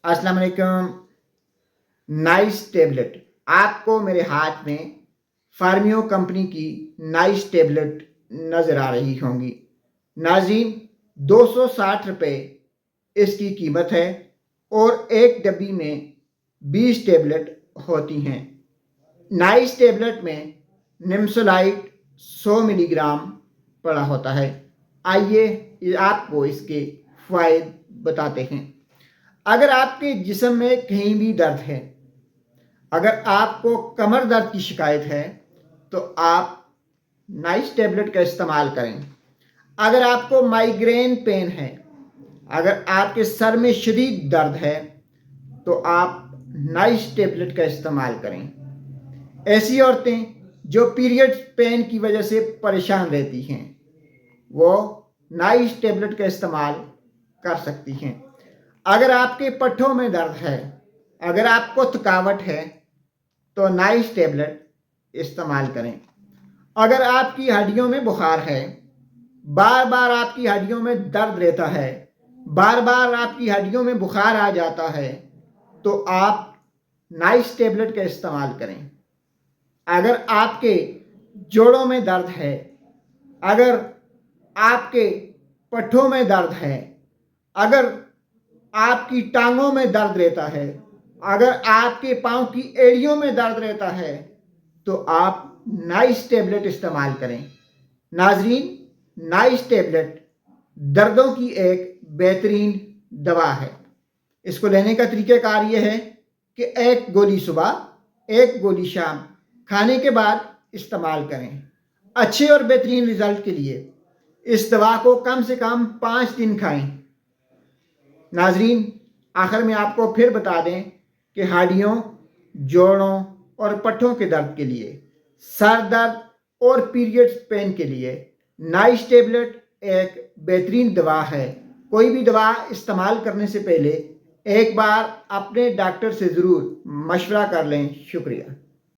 अस्सलाम वालेकुम। Nice tablet, आपको मेरे हाथ में फार्मियो कंपनी की नाइस टेबलेट नज़र आ रही होंगी। नाज़रीन, 260 रुपये इसकी कीमत है और एक डब्बी में 20 टेबलेट होती हैं। नाइस टेबलेट में निम्सोलाइट 100 मिलीग्राम पड़ा होता है। आइए आपको इसके फ़ायदे बताते हैं। अगर आपके जिस्म में कहीं भी दर्द है, अगर आपको कमर दर्द की शिकायत है, तो आप नाइस टेबलेट का इस्तेमाल करें। अगर आपको माइग्रेन पेन है, अगर आपके सर में शदीद दर्द है, तो आप नाइस टेबलेट का इस्तेमाल करें। ऐसी औरतें जो पीरियड पेन की वजह से परेशान रहती हैं, वो नाइस टेबलेट का इस्तेमाल कर सकती हैं। अगर आपके पट्ठों में दर्द है, अगर आपको थकावट है, तो नाइस टेबलेट इस्तेमाल करें। अगर आपकी हड्डियों में बुखार है, बार बार आपकी हड्डियों में दर्द रहता है, बार बार आपकी हड्डियों में बुखार आ जाता है, तो आप नाइस टेबलेट का इस्तेमाल करें। अगर आपके जोड़ों में दर्द है, अगर आपके पट्ठों में दर्द है, अगर आपकी टांगों में दर्द रहता है, अगर आपके पाँव की एड़ियों में दर्द रहता है, तो आप नाइस टेबलेट इस्तेमाल करें। नाजरीन, नाइस टेबलेट दर्दों की एक बेहतरीन दवा है। इसको लेने का तरीक़ाकार ये है कि एक गोली सुबह, एक गोली शाम खाने के बाद इस्तेमाल करें। अच्छे और बेहतरीन रिजल्ट के लिए इस दवा को कम से कम 5 दिन खाएं। नाजरीन, आखिर में आपको फिर बता दें कि हड्डियों, जोड़ों और पट्ठों के दर्द के लिए, सर दर्द और पीरियड्स पेन के लिए नाइस टेबलेट एक बेहतरीन दवा है। कोई भी दवा इस्तेमाल करने से पहले एक बार अपने डॉक्टर से ज़रूर मशवरा कर लें। शुक्रिया।